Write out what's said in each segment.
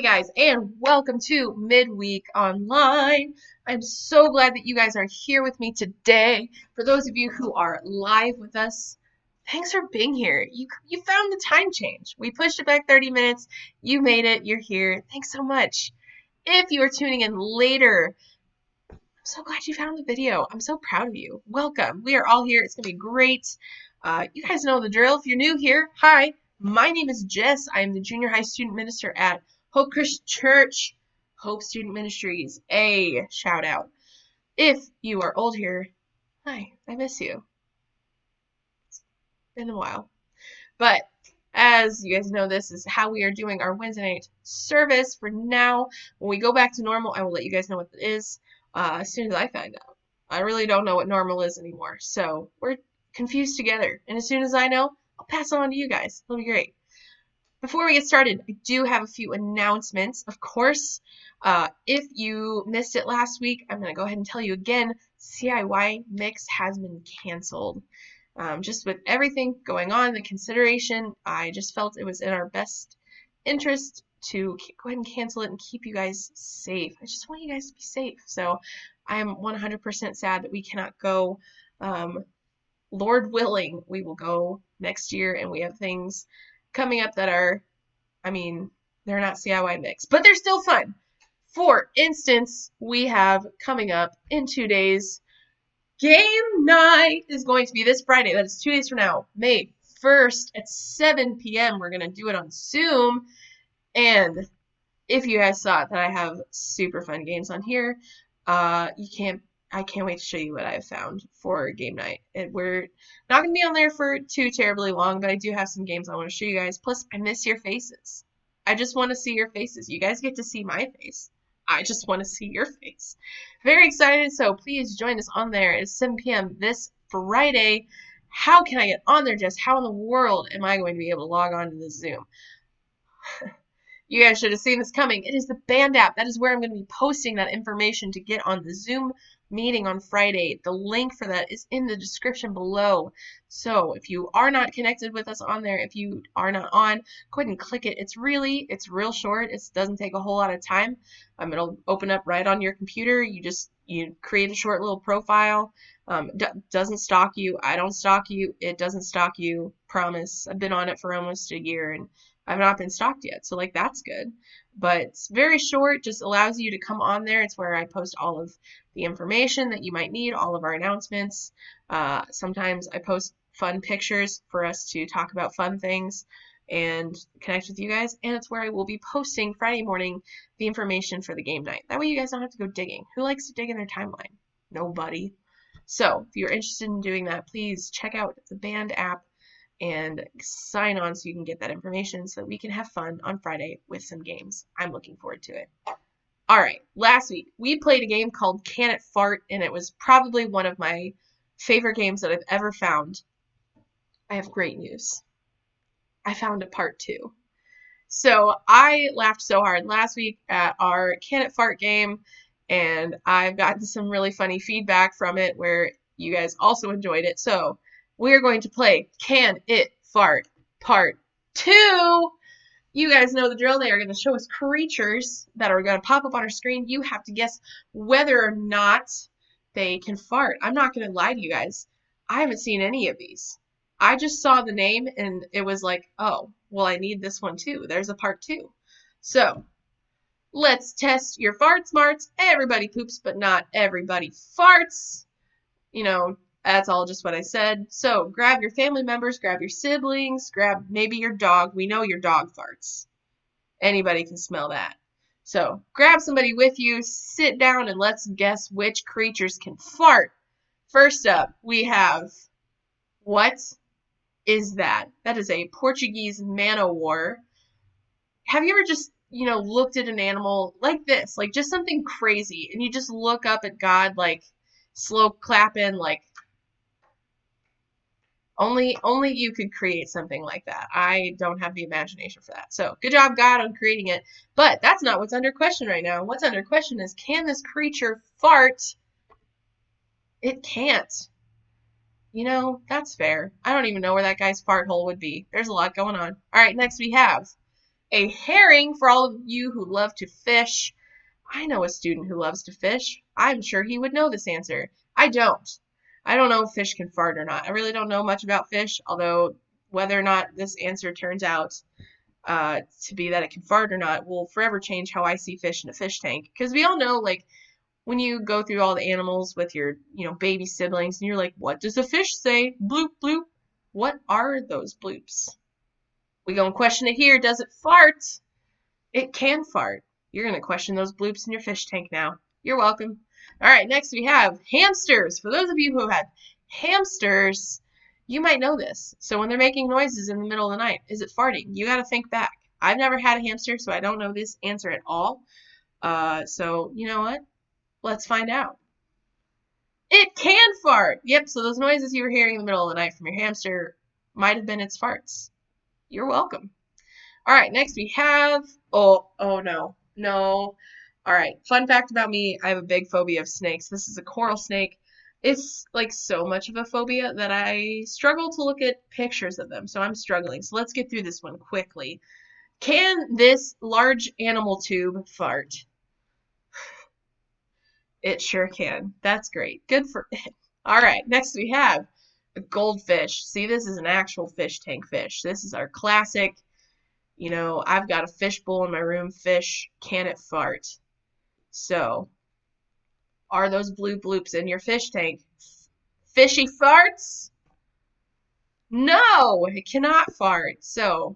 guys, and welcome to Midweek Online. I'm so glad that you guys are here with me today. For those of you who are live with us, thanks for being here. You found the time change. We pushed it back 30 minutes. You made it. You're here. Thanks so much. If you are tuning in later, I'm so glad you found the video. I'm so proud of you. Welcome. We are all here. It's going to be great. You guys know the drill. If you're new here, hi. My name is Jess. I am the junior high student minister at Hope Christian Church, Hope Student Ministries, a shout out. If you are old here, hi, I miss you. It's been a while. But as you guys know, this is how we are doing our Wednesday night service for now. When we go back to normal, I will let you guys know what it is as soon as I find out. I really don't know what normal is anymore, so we're confused together. And as soon as I know, I'll pass it on to you guys. It'll be great. Before we get started, I do have a few announcements. Of course, if you missed it last week, I'm going to go ahead and tell you again, CIY Mix has been canceled. Just with everything going on, the consideration, I just felt it was in our best interest to go ahead and cancel it and keep you guys safe. I just want you guys to be safe. So I am 100% sad that we cannot go. Lord willing, we will go next year, and we have things coming up that are, they're not CIY Mix, but they're still fun. For instance, we have coming up in 2 days, game night is going to be this Friday. That is 2 days from now, May 1st at 7 p.m. We're going to do it on Zoom. And if you guys saw that I have super fun games on here, I can't wait to show you what I've found for game night. And we're not going to be on there for too terribly long, but I do have some games I want to show you guys. Plus, I miss your faces. I just want to see your faces. You guys get to see my face. I just want to see your face. Very excited, so please join us on there at 7 p.m. this Friday. How can I get on there, Jess? How in the world am I going to be able to log on to the Zoom? You guys should have seen this coming. It is the band app. That is where I'm going to be posting that information to get on the Zoom meeting on Friday. The link for that is in the description below. So if you are not connected with us on there, if you are not on, go ahead and click it. It's real short. It doesn't take a whole lot of time. It'll open up right on your computer. You create a short little profile. Doesn't stalk you. I don't stalk you. It doesn't stalk you. Promise. I've been on it for almost a year and I've not been stalked yet, so that's good. But it's very short, just allows you to come on there. It's where I post all of the information that you might need, all of our announcements. Sometimes I post fun pictures for us to talk about fun things and connect with you guys. And it's where I will be posting Friday morning the information for the game night. That way you guys don't have to go digging. Who likes to dig in their timeline? Nobody. So if you're interested in doing that, please check out the band app and sign on so you can get that information so that we can have fun on Friday with some games. I'm looking forward to it. All right, last week we played a game called Can It Fart, and it was probably one of my favorite games that I've ever found. I have great news. I found a part 2. So I laughed so hard last week at our Can It Fart game, and I've gotten some really funny feedback from it where you guys also enjoyed it. So we're going to play Can It Fart Part 2. You guys know the drill. They are going to show us creatures that are going to pop up on our screen. You have to guess whether or not they can fart. I'm not going to lie to you guys. I haven't seen any of these. I just saw the name and it was like, oh, well, I need this one too. There's a part 2. So let's test your fart smarts. Everybody poops, but not everybody farts. That's all just what I said. So grab your family members, grab your siblings, grab maybe your dog. We know your dog farts. Anybody can smell that. So grab somebody with you, sit down, and let's guess which creatures can fart. First up, we have, what is that? That is a Portuguese man-o-war. Have you ever just, looked at an animal like this, like just something crazy, and you just look up at God like slow clapping, like, Only you could create something like that. I don't have the imagination for that. So good job, God, on creating it. But that's not what's under question right now. What's under question is, can this creature fart? It can't. That's fair. I don't even know where that guy's fart hole would be. There's a lot going on. All right, next we have A herring for all of you who love to fish. I know a student who loves to fish. I'm sure he would know this answer. I don't. I don't know if fish can fart or not. I really don't know much about fish, although whether or not this answer turns out to be that it can fart or not will forever change how I see fish in a fish tank. Because we all know, like, when you go through all the animals with your, baby siblings, and you're like, what does a fish say? Bloop, bloop. What are those bloops? We gonna question it here. Does it fart? It can fart. You're going to question those bloops in your fish tank now. You're welcome. All right, next we have hamsters. For those of you who have had hamsters, you might know this. So when they're making noises in the middle of the night, is it farting? You got to think back. I've never had a hamster, so I don't know this answer at all. So you know what? Let's find out. It can fart. Yep, so those noises you were hearing in the middle of the night from your hamster might have been its farts. You're welcome. All right, next we have, oh no, no. All right, fun fact about me, I have a big phobia of snakes. This is a coral snake. It's like so much of a phobia that I struggle to look at pictures of them, so I'm struggling. So let's get through this one quickly. Can this large animal tube fart? It sure can. That's great. Good for it. All right, next we have a goldfish. See, this is an actual fish tank fish. This is our classic. I've got a fishbowl in my room. Fish, can it fart? So, are those blue bloops in your fish tank fishy farts? No, it cannot fart. So,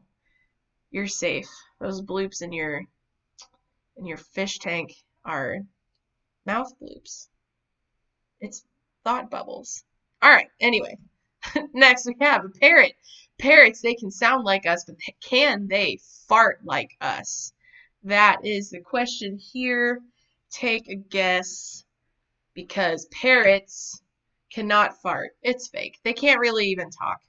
you're safe. Those bloops in your fish tank are mouth bloops. It's thought bubbles. All right, anyway. Next we have a parrot. Parrots, they can sound like us, but can they fart like us? That is the question here. Take a guess, because parrots cannot fart. It's fake. They can't really even talk.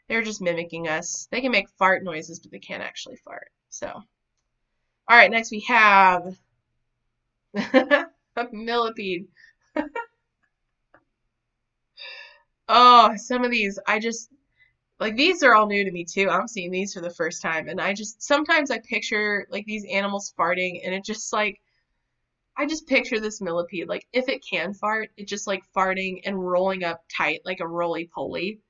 They're just mimicking us. They can make fart noises, but they can't actually fart. So, all right, next we have a millipede. Oh, some of these, like, these are all new to me too. I'm seeing these for the first time, and sometimes I picture like these animals farting, and it just like I just picture this millipede, like if it can fart, it just like farting and rolling up tight like a roly-poly.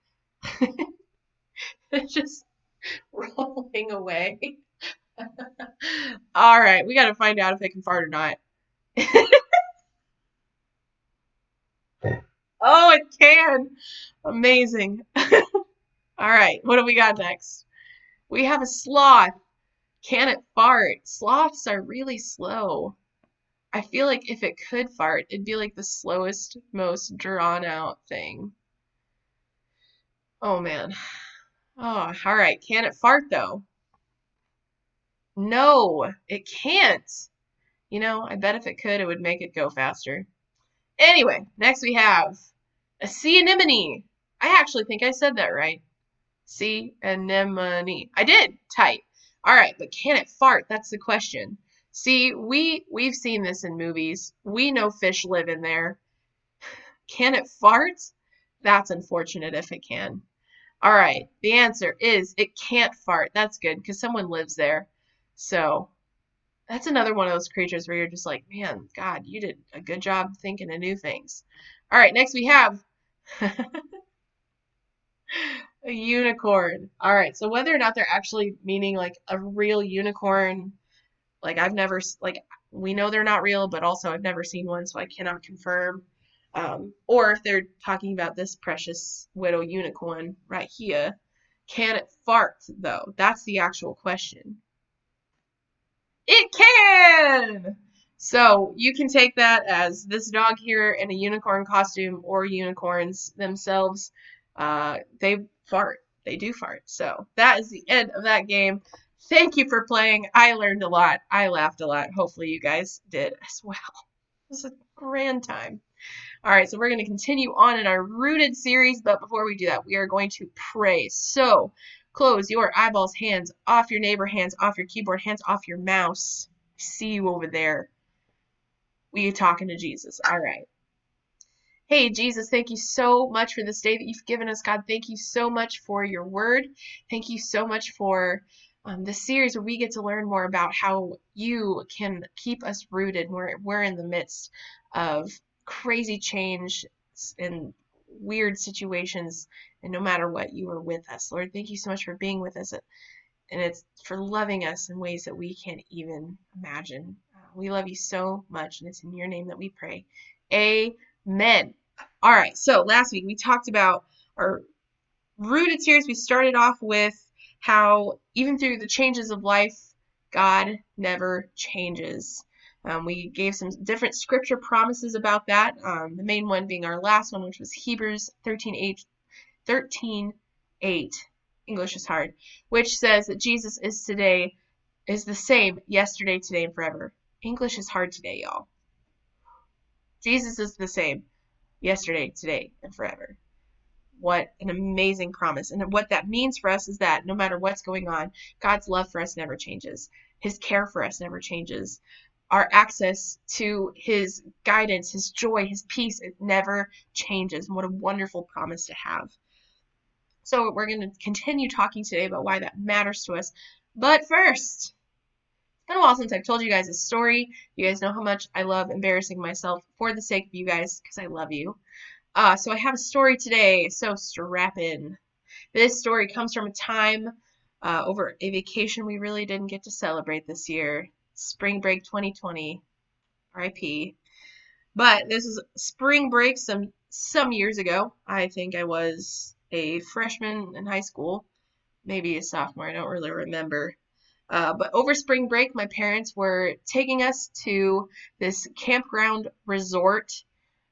It's just rolling away. All right, we got to find out if it can fart or not. Oh, it can. Amazing. All right, what do we got next? We have a sloth. Can it fart? Sloths are really slow. I feel like if it could fart, it'd be like the slowest, most drawn out thing. Oh man. Oh, all right. Can it fart though? No, it can't. I bet if it could, it would make it go faster. Anyway, next we have a sea anemone. I actually think I said that right. Sea anemone. I did. Tight. All right, but can it fart? That's the question. See, we've seen this in movies. We know fish live in there. Can it fart? That's unfortunate if it can. All right, the answer is it can't fart. That's good because someone lives there. So that's another one of those creatures where you're just like, man, God, you did a good job thinking of new things. All right, next we have a unicorn. All right, so whether or not they're actually meaning like a real unicorn, like we know they're not real, but also I've never seen one, so I cannot confirm. Or if they're talking about this precious widow unicorn right here, can it fart though? That's the actual question. It can! So you can take that as this dog here in a unicorn costume or unicorns themselves. They fart. They do fart. So that is the end of that game. Thank you for playing. I learned a lot. I laughed a lot. Hopefully you guys did as well. It was a grand time. All right, so we're going to continue on in our rooted series, but before we do that, we are going to pray. So close your eyeballs, hands off your neighbor, hands off your keyboard, hands off your mouse. I see you over there. We are talking to Jesus. All right. Hey, Jesus, thank you so much for this day that you've given us, God. Thank you so much for your word. Thank you so much for this series where we get to learn more about how you can keep us rooted. We're in the midst of crazy change and weird situations, and no matter what, you are with us. Lord, thank you so much for being with us, and it's for loving us in ways that we can't even imagine. We love you so much, and it's in your name that we pray. Amen. All right, so last week we talked about our rooted series. We started off with how even through the changes of life, God never changes. We gave some different scripture promises about that. The main one being our last one, which was Hebrews 13:8. English is hard, which says that Jesus is the same yesterday, today, and forever. English is hard today, y'all. Jesus is the same yesterday, today, and forever. What an amazing promise. And what that means for us is that no matter what's going on, God's love for us never changes. His care for us never changes. Our access to his guidance, his joy, his peace, it never changes. And what a wonderful promise to have. So we're going to continue talking today about why that matters to us. But first, it's been a while since I've told you guys a story. You guys know how much I love embarrassing myself for the sake of you guys because I love you. So I have a story today, so strap in. This story comes from a time over a vacation we really didn't get to celebrate this year. Spring break 2020, RIP. But this is spring break some years ago. I think I was a freshman in high school, maybe a sophomore, I don't really remember. But over spring break, my parents were taking us to this campground resort.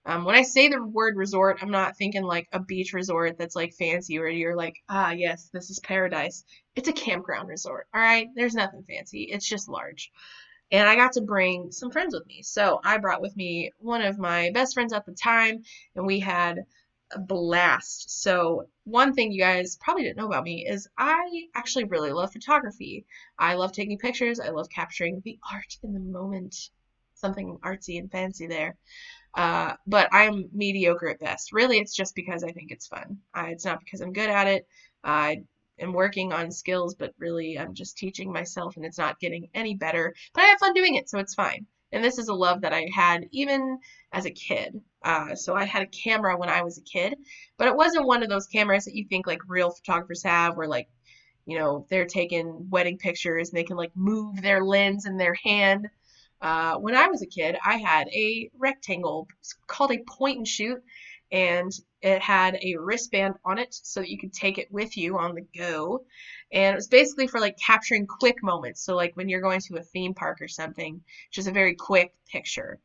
When I say the word resort, I'm not thinking like a beach resort that's like fancy where you're like, ah, yes, this is paradise. It's a campground resort, all right? There's nothing fancy. It's just large. And I got to bring some friends with me. So I brought with me one of my best friends at the time, and we had a blast. So one thing you guys probably didn't know about me is I actually really love photography. I love taking pictures. I love capturing the art in the moment. Something artsy and fancy there. But I'm mediocre at best. Really, it's just because I think it's fun. It's not because I'm good at it. I am working on skills, but really I'm just teaching myself and it's not getting any better. But I have fun doing it, so it's fine. And this is a love that I had even as a kid. So I had a camera when I was a kid, but it wasn't one of those cameras that you think like real photographers have where like, they're taking wedding pictures and they can like move their lens in their hand. When I was a kid, I had a rectangle called a point and shoot, and it had a wristband on it so that you could take it with you on the go. And it was basically for like capturing quick moments. So like when you're going to a theme park or something, just a very quick picture.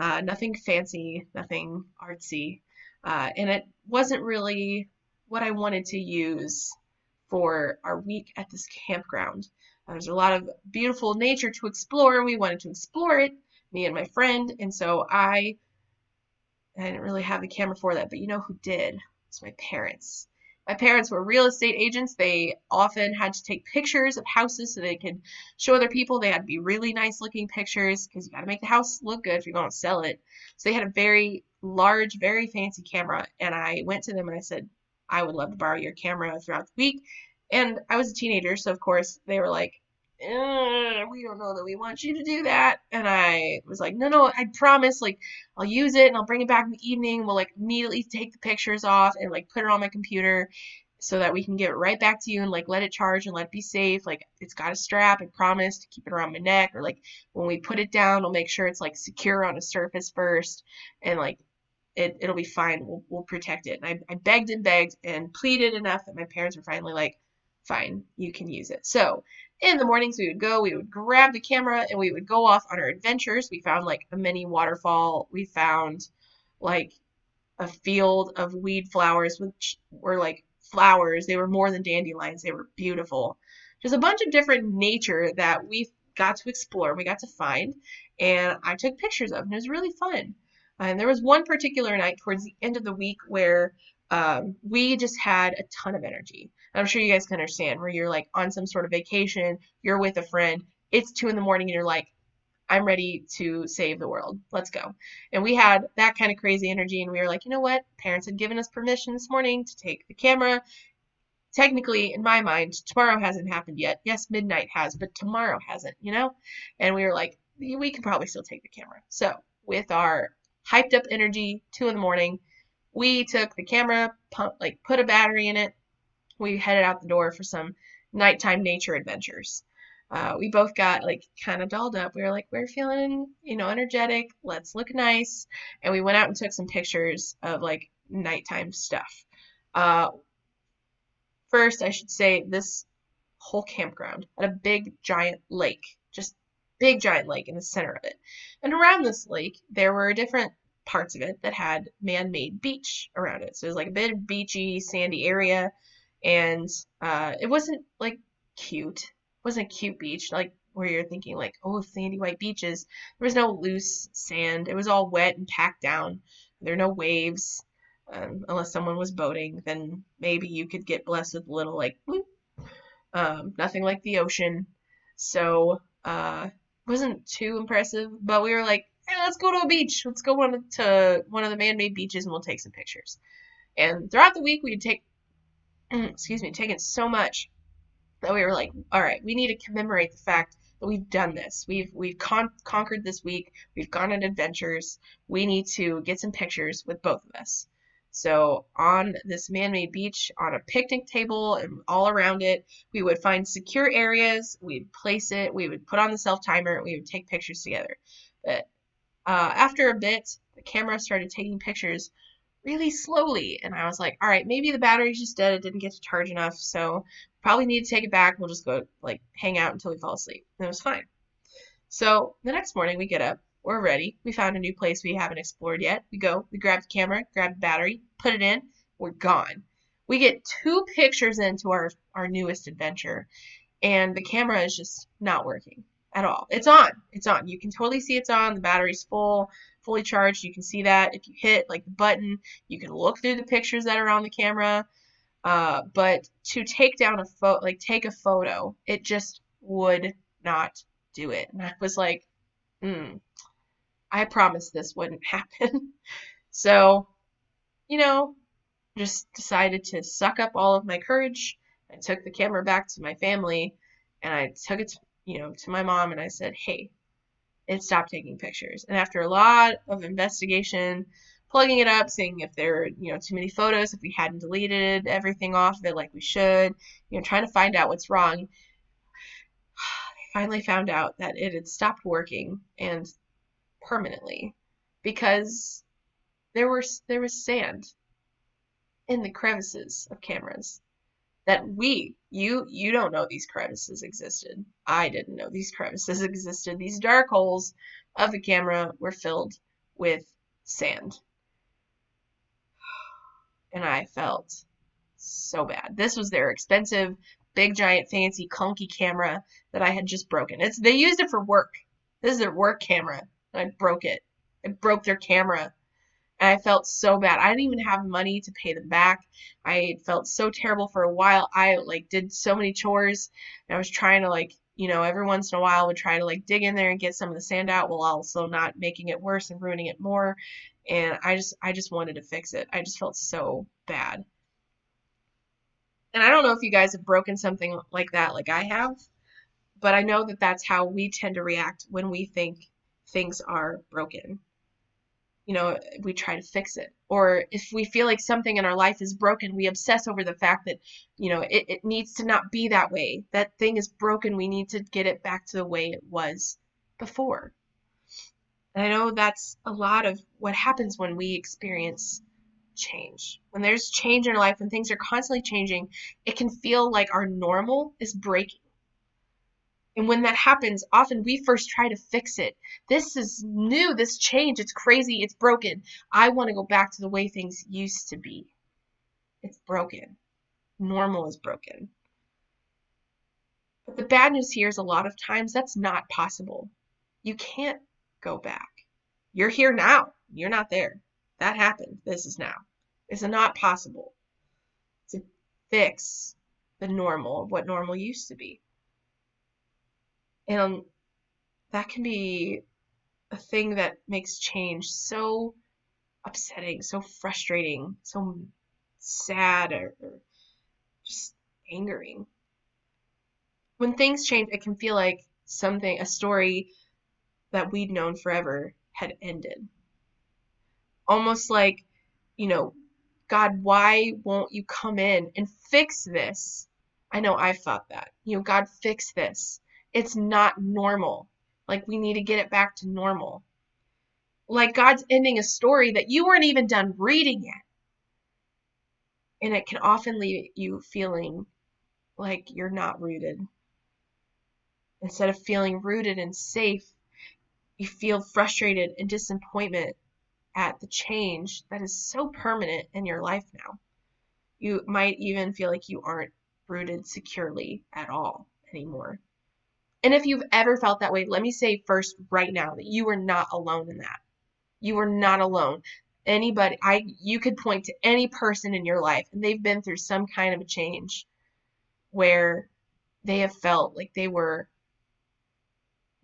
Nothing fancy, nothing artsy. And it wasn't really what I wanted to use for our week at this campground. There's a lot of beautiful nature to explore, and we wanted to explore it, me and my friend. And so I didn't really have the camera for that, but you know who did? It's my parents. My parents were real estate agents. They often had to take pictures of houses so they could show other people. They had to be really nice looking pictures because you got to make the house look good if you're going to sell it. So they had a very large, very fancy camera. And I went to them and I said, I would love to borrow your camera throughout the week. And I was a teenager, so of course they were like, we don't know that we want you to do that. And I was like, no, I promise, like, I'll use it and I'll bring it back in the evening. We'll like immediately take the pictures off and like put it on my computer so that we can give it right back to you and like let it charge and let it be safe. Like it's got a strap, I promise, to keep it around my neck. Or like when we put it down, we'll make sure it's like secure on a surface first and like it'll be fine. We'll protect it. And I begged and pleaded enough that my parents were finally like, fine, you can use it. So in the mornings we would grab the camera and we would go off on our adventures. We found like a mini waterfall. We found like a field of weed flowers, which were like flowers. They were more than dandelions. They were beautiful. Just a bunch of different nature that we got to explore. We got to find, and I took pictures of, and it was really fun. And there was one particular night towards the end of the week where we just had a ton of energy. And I'm sure you guys can understand where you're like on some sort of vacation, you're with a friend, it's 2 a.m. and you're like, I'm ready to save the world. Let's go. And we had that kind of crazy energy. And we were like, you know what? Parents had given us permission this morning to take the camera technically, in my mind, tomorrow hasn't happened yet. Yes, midnight has, but tomorrow hasn't, you know? And we were like, we could probably still take the camera. So, with our hyped up energy, 2 in the morning, we took the camera, put a battery in it. We headed out the door for some nighttime nature adventures. We both got like kind of dolled up. We were like, we're feeling, energetic. Let's look nice. And we went out and took some pictures of like nighttime stuff. Uh, First, I should say this whole campground had a big giant lake, just big giant lake in the center of it. And around this lake, there were different parts of it that had man-made beach around it. So it was like a big beachy, sandy area, and it wasn't like cute. It wasn't a cute beach like where you're thinking like, oh, sandy white beaches. There was no loose sand. It was all wet and packed down. There were no waves. Unless someone was boating, then maybe you could get blessed with a little like bloop. Nothing like the ocean. So, wasn't too impressive, but we were like, hey, let's go to a beach. Let's go to one of the man-made beaches and we'll take some pictures. And throughout the week, we'd taken so much that we were like, all right, we need to commemorate the fact that we've done this. We've conquered this week. We've gone on adventures. We need to get some pictures with both of us. So on this man-made beach, on a picnic table and all around it, we would find secure areas. We'd place it. We would put on the self-timer. We would take pictures together. But after a bit, the camera started taking pictures really slowly. And I was like, all right, maybe the battery's just dead. It didn't get to charge enough. So probably need to take it back. We'll just go like hang out until we fall asleep. And it was fine. So the next morning we get up. We're ready. We found a new place we haven't explored yet. We grab the camera, grab the battery, put it in. We're gone. We get 2 pictures into our newest adventure, and the camera is just not working at all. It's on. It's on. You can totally see it's on. The battery's fully charged. You can see that if you hit like the button, you can look through the pictures that are on the camera. But to take down take a photo, it just would not do it. And I was like, I promised this wouldn't happen. So, you know, just decided to suck up all of my courage. I took the camera back to my family and I took it to my mom and I said, hey, it stopped taking pictures. And after a lot of investigation, plugging it up, seeing if there were, too many photos, if we hadn't deleted everything off of it like we should, trying to find out what's wrong, I finally found out that it had stopped working and permanently because there was sand in the crevices of cameras that you don't know these crevices existed. I didn't know these crevices existed. These dark holes of the camera were filled with sand. And I felt so bad. This was their expensive, big, giant, fancy, clunky camera that I had just broken. They used it for work. This is their work camera. And I broke it. I broke their camera. And I felt so bad. I didn't even have money to pay them back. I felt so terrible for a while. I did so many chores and I was trying to every once in a while would try to dig in there and get some of the sand out while also not making it worse and ruining it more. And I just wanted to fix it. I just felt so bad. And I don't know if you guys have broken something like that like I have, but I know that that's how we tend to react when we think things are broken. We try to fix it. Or if we feel like something in our life is broken, we obsess over the fact that, it needs to not be that way. That thing is broken. We need to get it back to the way it was before. And I know that's a lot of what happens when we experience change. When there's change in our life, when things are constantly changing, it can feel like our normal is breaking. And when that happens, often we first try to fix it. This is new, this change, it's crazy, it's broken. I want to go back to the way things used to be. It's broken. Normal is broken. But the bad news here is a lot of times that's not possible. You can't go back. You're here now. You're not there. That happened. This is now. It's not possible to fix the normal of what normal used to be. And that can be a thing that makes change so upsetting, so frustrating, so sad, or just angering. When things change, it can feel like a story that we'd known forever had ended. Almost like, you know, God, why won't you come in and fix this? I know I've thought that. God, fix this. It's not normal. Like, we need to get it back to normal. Like, God's ending a story that you weren't even done reading yet. And it can often leave you feeling like you're not rooted. Instead of feeling rooted and safe, you feel frustrated and disappointment at the change that is so permanent in your life now. You might even feel like you aren't rooted securely at all anymore. And if you've ever felt that way, let me say first right now that you are not alone in that. You are not alone. You could point to any person in your life and they've been through some kind of a change where they have felt like their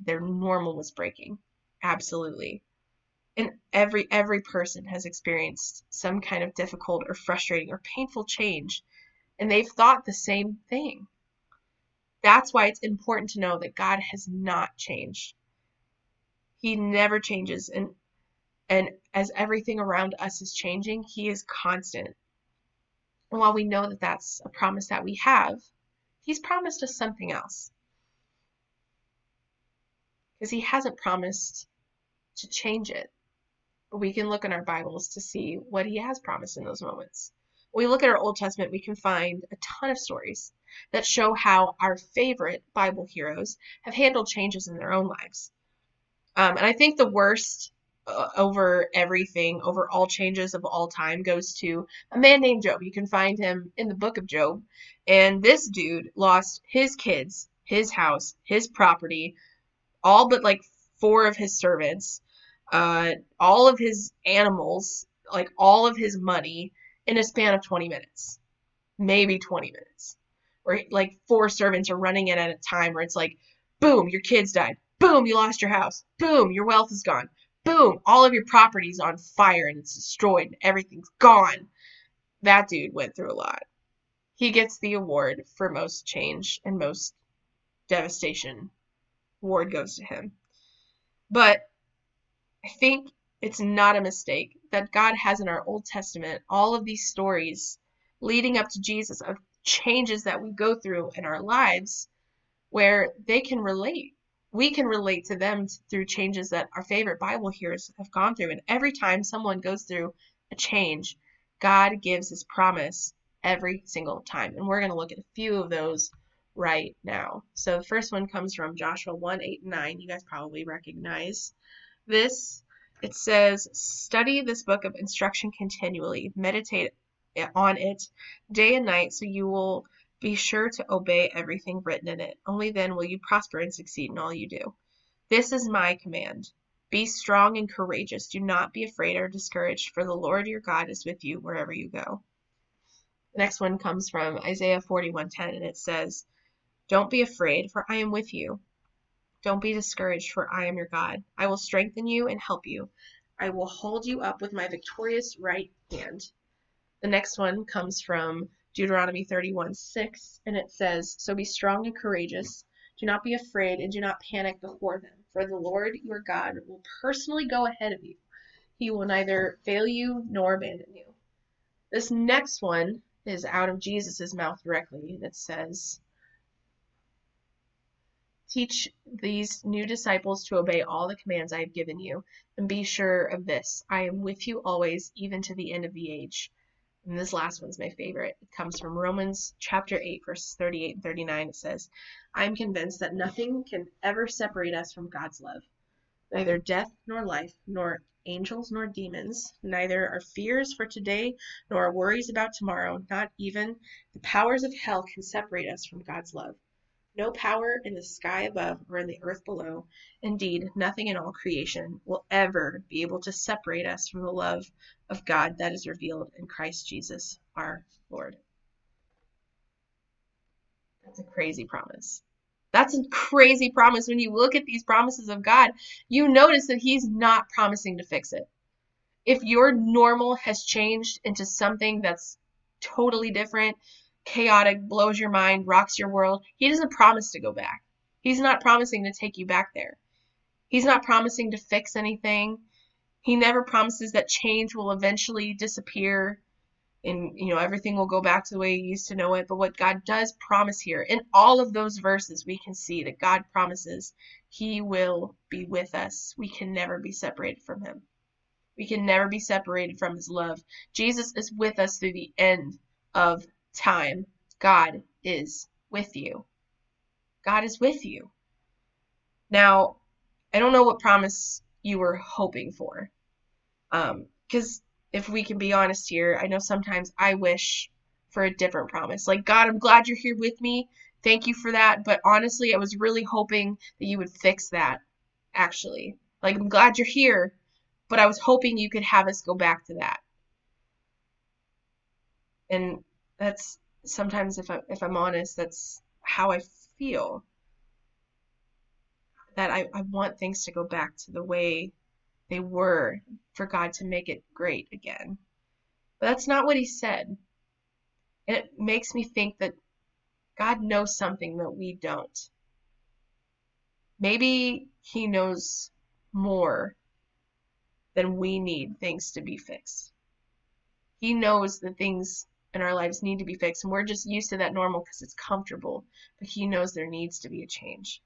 normal was breaking. Absolutely. And every person has experienced some kind of difficult or frustrating or painful change, and they've thought the same thing. That's why it's important to know that God has not changed. He never changes, and as everything around us is changing, he is constant. And while we know that that's a promise that we have, he's promised us something else. Because he hasn't promised to change it. But we can look in our Bibles to see what he has promised in those moments. When we look at our Old Testament, we can find a ton of stories that show how our favorite Bible heroes have handled changes in their own lives. And I think the worst over everything, over all changes of all time, goes to a man named Job. You can find him in the book of Job. And this dude lost his kids, his house, his property, all but like 4 of his servants, all of his animals, like all of his money in a span of 20 minutes, maybe 20 minutes. Or like 4 servants are running in at a time where it's like, boom, your kids died. Boom, you lost your house. Boom, your wealth is gone. Boom, all of your property's on fire and it's destroyed and everything's gone. That dude went through a lot. He gets the award for most change and most devastation. Award goes to him. But I think it's not a mistake that God has in our Old Testament all of these stories leading up to Jesus of changes that we go through in our lives where they can relate. We can relate to them through changes that our favorite Bible heroes have gone through. And every time someone goes through a change, God gives his promise every single time. And we're going to look at a few of those right now. So the first one comes from Joshua 1, 8, and 9. You guys probably recognize this. It says, study this book of instruction continually, meditate on it day and night, so you will be sure to obey everything written in it. Only then will you prosper and succeed in all you do. This is my command. Be strong and courageous. Do not be afraid or discouraged, for the Lord your God is with you wherever you go. The next one comes from Isaiah 41:10, and it says, don't be afraid, for I am with you. Don't be discouraged, for I am your God. I will strengthen you and help you. I will hold you up with my victorious right hand. The next one comes from Deuteronomy 31:6, and it says, so be strong and courageous. Do not be afraid and do not panic before them, for the Lord your God will personally go ahead of you. He will neither fail you nor abandon you. This next one is out of Jesus' mouth directly, and it says, teach these new disciples to obey all the commands I have given you, and be sure of this, I am with you always, even to the end of the age. And this last one's my favorite. It comes from Romans chapter 8, verses 38 and 39. It says, I am convinced that nothing can ever separate us from God's love. Neither death nor life, nor angels nor demons, neither our fears for today nor our worries about tomorrow, not even the powers of hell can separate us from God's love. No power in the sky above or in the earth below, indeed, nothing in all creation will ever be able to separate us from the love of God that is revealed in Christ Jesus our Lord. That's a crazy promise. That's a crazy promise. When you look at these promises of God, you notice that he's not promising to fix it. If your normal has changed into something that's totally different, chaotic, blows your mind, rocks your world, he doesn't promise to go back. He's not promising to take you back there. He's not promising to fix anything. He never promises that change will eventually disappear and everything will go back to the way you used to know it. But what God does promise here, in all of those verses, we can see that God promises he will be with us. We can never be separated from him. We can never be separated from his love. Jesus is with us through the end of time. God is with you. God is with you. Now, I don't know what promise you were hoping for. Because if we can be honest here, I know sometimes I wish for a different promise. Like, God, I'm glad you're here with me. Thank you for that. But honestly, I was really hoping that you would fix that, actually. Like, I'm glad you're here, but I was hoping you could have us go back to that. And that's sometimes, if I'm honest, that's how I feel. That I want things to go back to the way they were, for God to make it great again. But that's not what he said. And it makes me think that God knows something that we don't. Maybe he knows more than we need things to be fixed. He knows that things in our lives need to be fixed, and we're just used to that normal because it's comfortable. But he knows there needs to be a change.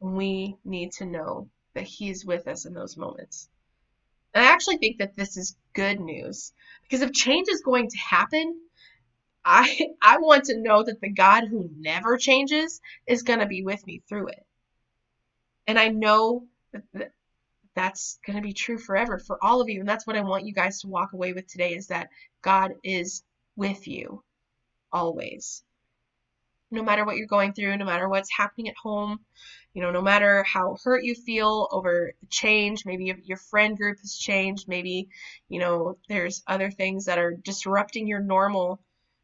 And we need to know that he is with us in those moments. And I actually think that this is good news, because if change is going to happen, I want to know that the God who never changes is going to be with me through it. And I know that that's going to be true forever for all of you. And that's what I want you guys to walk away with today, is that God is with you always. No matter what you're going through, no matter what's happening at home, no matter how hurt you feel over the change, maybe your friend group has changed, maybe, there's other things that are disrupting your normal.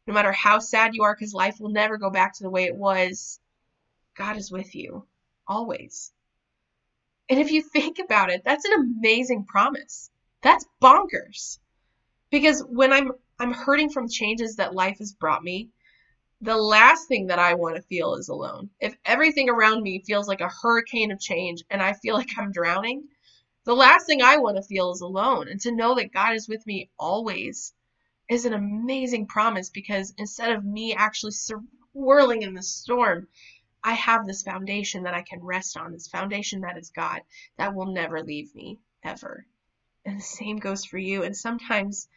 No matter how sad you are, because life will never go back to the way it was, God is with you always. And if you think about it, that's an amazing promise. That's bonkers. Because when I'm hurting from changes that life has brought me, the last thing that I want to feel is alone. If everything around me feels like a hurricane of change and I feel like I'm drowning, the last thing I want to feel is alone. And to know that God is with me always is an amazing promise, because instead of me actually swirling in the storm, I have this foundation that I can rest on, this foundation that is God, that will never leave me, ever. And the same goes for you. And sometimes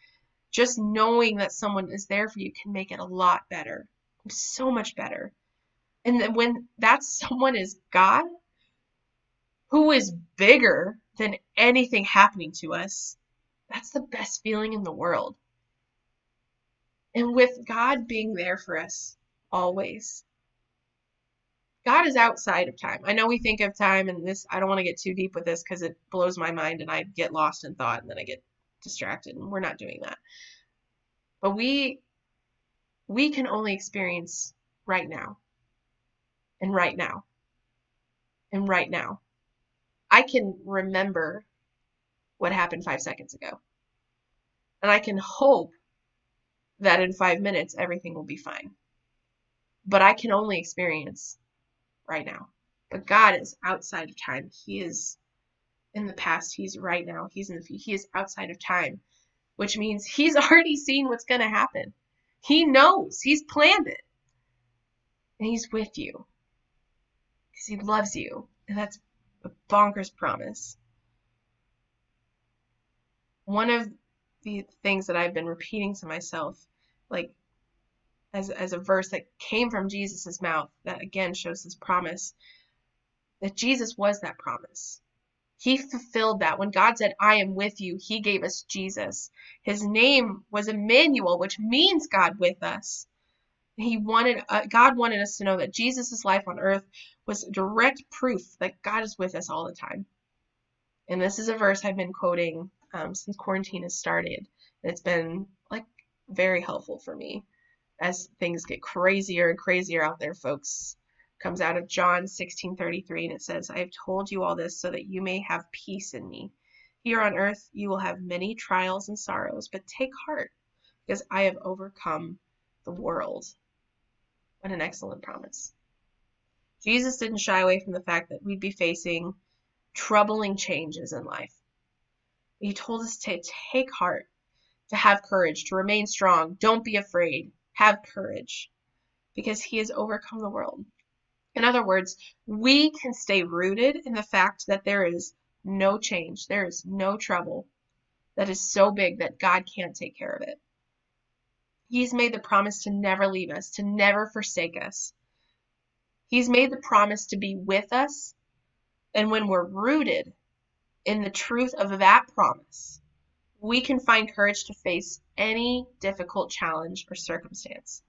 just knowing that someone is there for you can make it a lot better, so much better. And then when that someone is God, who is bigger than anything happening to us, that's the best feeling in the world. And with God being there for us always, God is outside of time. I know we think of time, and this, I don't want to get too deep with this because it blows my mind and I get lost in thought and then I get distracted, and we're not doing that. But we can only experience right now, and right now, and right now. I can remember what happened 5 seconds ago. And I can hope that in 5 minutes everything will be fine. But I can only experience right now. But God is outside of time. He is in the past. He's right now. He's in the future. He is outside of time, which means he's already seen what's going to happen. He knows. He's planned it. And he's with you because he loves you. And that's a bonkers promise. One of the things that I've been repeating to myself, like as a verse that came from Jesus's mouth, that again shows this promise, that Jesus was that promise. He fulfilled that. When God said, I am with you, he gave us Jesus. His name was Emmanuel, which means God with us. God wanted us to know that Jesus' life on earth was direct proof that God is with us all the time. And this is a verse I've been quoting since quarantine has started. It's been very helpful for me as things get crazier and crazier out there, folks. Comes out of John 16:33, and it says, I have told you all this so that you may have peace in me. Here on earth you will have many trials and sorrows, but take heart, because I have overcome the world. What an excellent promise. Jesus didn't shy away from the fact that we'd be facing troubling changes in life. He told us to take heart, to have courage, to remain strong. Don't be afraid. Have courage, because he has overcome the world. In other words, we can stay rooted in the fact that there is no change, there is no trouble that is so big that God can't take care of it. He's made the promise to never leave us, to never forsake us. He's made the promise to be with us. And when we're rooted in the truth of that promise, we can find courage to face any difficult challenge or circumstance.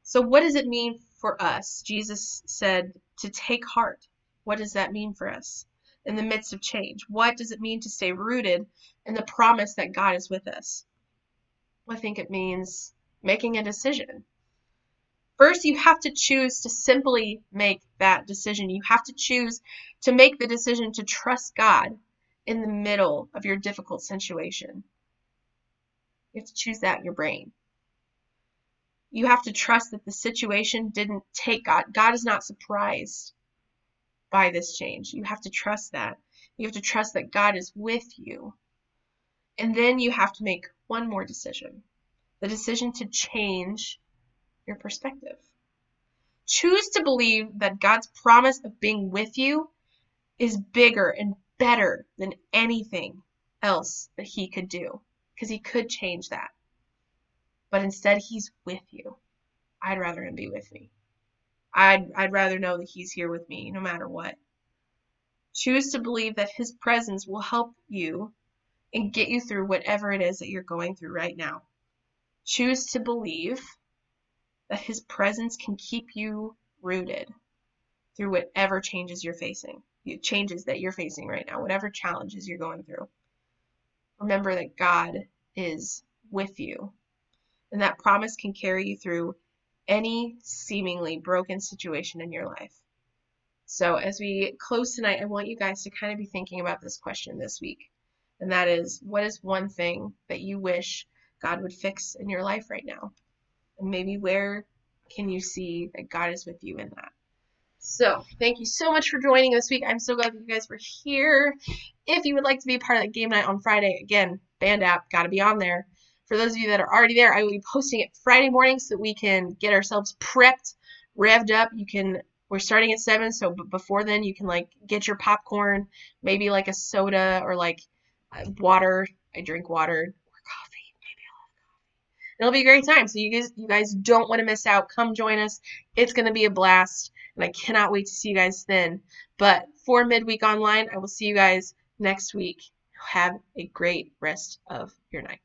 So what does it mean for us? Jesus said to take heart. What does that mean for us in the midst of change? What does it mean to stay rooted in the promise that God is with us? I think it means making a decision. First, you have to choose to simply make that decision. You have to choose to make the decision to trust God in the middle of your difficult situation. You have to choose that in your brain. You have to trust that the situation didn't take God. God is not surprised by this change. You have to trust that. You have to trust that God is with you. And then you have to make one more decision. The decision to change your perspective. Choose to believe that God's promise of being with you is bigger and better than anything else that he could do, because he could change that. But instead, he's with you. I'd rather him be with me. I'd rather know that he's here with me no matter what. Choose to believe that his presence will help you and get you through whatever it is that you're going through right now. Choose to believe that his presence can keep you rooted through whatever changes you're facing, changes that you're facing right now, whatever challenges you're going through. Remember that God is with you, and that promise can carry you through any seemingly broken situation in your life. So as we close tonight, I want you guys to kind of be thinking about this question this week. And that is, what is one thing that you wish God would fix in your life right now? And maybe where can you see that God is with you in that? So thank you so much for joining this week. I'm so glad that you guys were here. If you would like to be a part of that game night on Friday, again, band app, got to be on there. For those of you that are already there, I will be posting it Friday morning so that we can get ourselves prepped, revved up. We're starting at 7, so before then you can get your popcorn, maybe like a soda or water. I drink water or coffee. Maybe I'll have coffee. It'll be a great time. So you guys don't want to miss out. Come join us. It's going to be a blast, and I cannot wait to see you guys then. But for Midweek Online, I will see you guys next week. Have a great rest of your night.